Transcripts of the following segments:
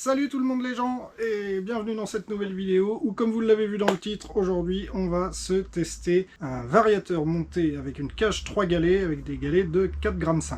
Salut tout le monde les gens et bienvenue dans cette nouvelle vidéo où, comme vous l'avez vu dans le titre, aujourd'hui on va se tester un variateur monté avec une cage 3 galets avec des galets de 4,5 g.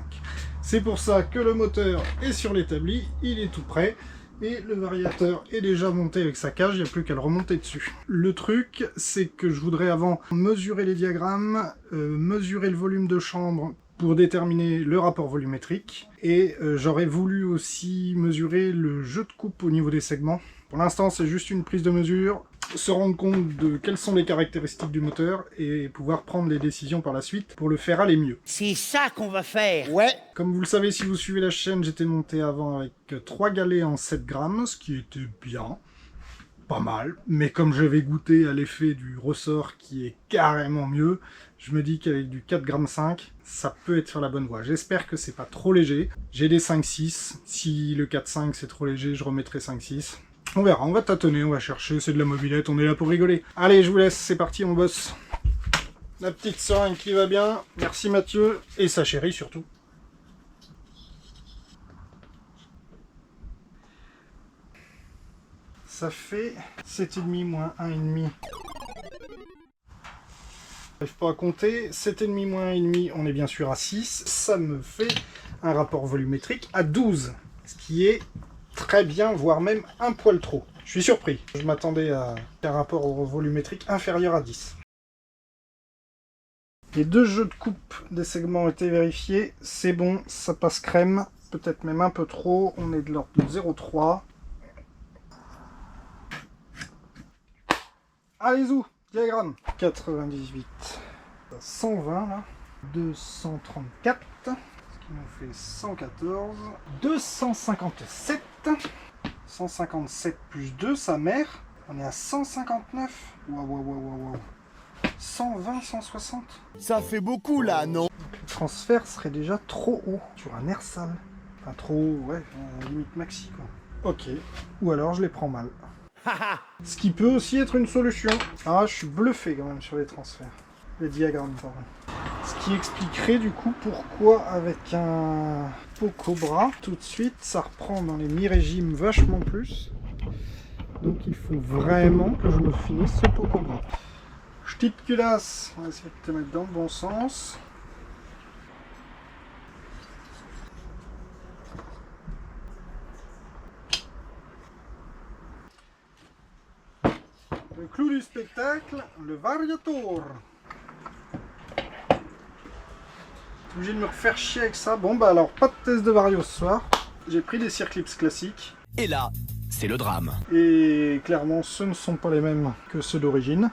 C'est pour ça que le moteur est sur l'établi, il est tout prêt et le variateur est déjà monté avec sa cage, il n'y a plus qu'à le remonter dessus. Le truc, c'est que je voudrais avant mesurer les diagrammes, mesurer le volume de chambre pour déterminer le rapport volumétrique, et j'aurais voulu aussi mesurer le jeu de coupe au niveau des segments. Pour l'instant, c'est juste une prise de mesure, se rendre compte de quelles sont les caractéristiques du moteur et pouvoir prendre les décisions par la suite pour le faire aller mieux. C'est ça qu'on va faire. Ouais. Comme vous le savez, si vous suivez la chaîne, j'étais monté avant avec 3 galets en 7 grammes, ce qui était bien. Pas mal, mais comme j'avais goûté à l'effet du ressort qui est carrément mieux, je me dis qu'avec du 4,5 g, ça peut être sur la bonne voie. J'espère que c'est pas trop léger. J'ai des 5,6, si le 4,5 c'est trop léger, je remettrai 5,6. On verra, on va tâtonner, on va chercher, c'est de la mobilette, on est là pour rigoler. Allez, je vous laisse, c'est parti, on bosse. La petite seringue qui va bien, merci Mathieu, et sa chérie surtout. Ça fait 7,5 moins 1,5. J'arrive pas à compter. 7,5 moins 1,5, on est bien sûr à 6. Ça me fait un rapport volumétrique à 12. Ce qui est très bien, voire même un poil trop. Je suis surpris. Je m'attendais à un rapport volumétrique inférieur à 10. Les deux jeux de coupe des segments ont été vérifiés. C'est bon, ça passe crème. Peut-être même un peu trop. On est de l'ordre de 0,3. Allez, zou, diagramme. 98, 120 là, 234, ce qui nous fait 114, 257, 157 plus 2, sa mère, on est à 159, waouh, 120, 160. Ça fait beaucoup là, non? Le transfert serait déjà trop haut sur un air sale. Enfin trop haut, ouais, limite maxi quoi. Ok, ou alors je les prends mal. Ce qui peut aussi être une solution. Ah, je suis bluffé quand même sur les transferts. Les diagrammes, pardon. Ce qui expliquerait du coup pourquoi avec un pot Cobra, tout de suite, ça reprend dans les mi-régimes vachement plus. Donc il faut vraiment que je me finisse ce pot Cobra. Petite culasse, on va essayer de te mettre dans le bon sens. Le clou du spectacle, le variator. Obligé de me refaire chier avec ça. Bon bah alors, pas de test de vario ce soir. J'ai pris des Circlips classiques. Et là, c'est le drame. Et clairement, ce ne sont pas les mêmes que ceux d'origine.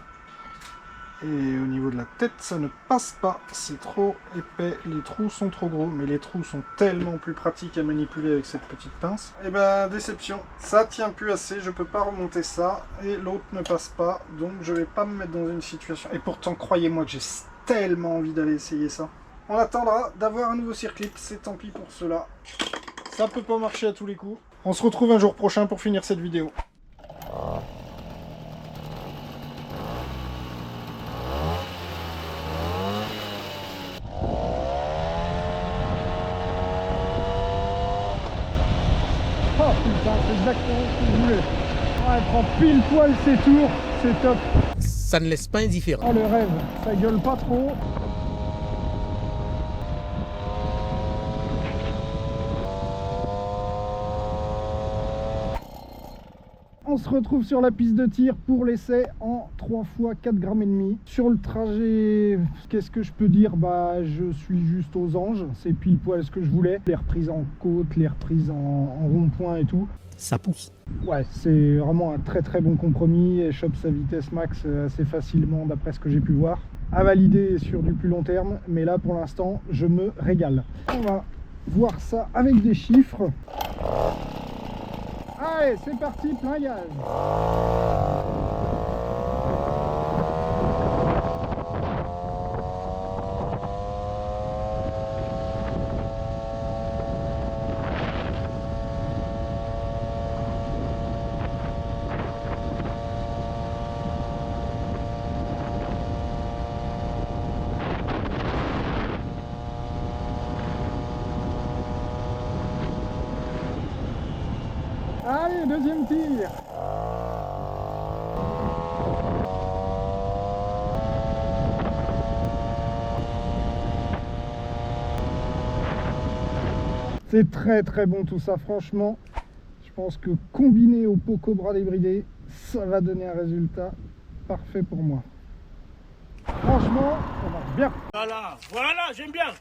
Et au niveau de la tête, ça ne passe pas. C'est trop épais, les trous sont trop gros. Mais les trous sont tellement plus pratiques à manipuler avec cette petite pince. Et ben, déception. Ça tient plus assez, je peux pas remonter ça. Et l'autre ne passe pas. Donc je vais pas me mettre dans une situation... Et pourtant, croyez-moi que j'ai tellement envie d'aller essayer ça. On attendra d'avoir un nouveau Circlip, c'est tant pis pour cela. Ça peut pas marcher à tous les coups. On se retrouve un jour prochain pour finir cette vidéo. Oh putain, c'est exactement ce que je voulais. Oh, elle prend pile poil ses tours, c'est top. Ça ne laisse pas indifférent. Oh le rêve, ça gueule pas trop. On se retrouve sur la piste de tir pour l'essai en 3 fois 4,5 g. Sur le trajet, qu'est-ce que je peux dire? Bah, je suis juste aux anges. C'est pile poil ce que je voulais. Les reprises en côte, les reprises en rond-point et tout. Ça pousse. Ouais, c'est vraiment un très très bon compromis. Elle chope sa vitesse max assez facilement d'après ce que j'ai pu voir. À valider sur du plus long terme. Mais là, pour l'instant, je me régale. On va voir ça avec des chiffres. Allez, c'est parti, plein gaz. Allez, Allez, deuxième tir. C'est très bon tout ça, franchement. Je pense que combiné au pot Cobra débridé, ça va donner un résultat parfait pour moi. Franchement, ça marche bien. Voilà, j'aime bien.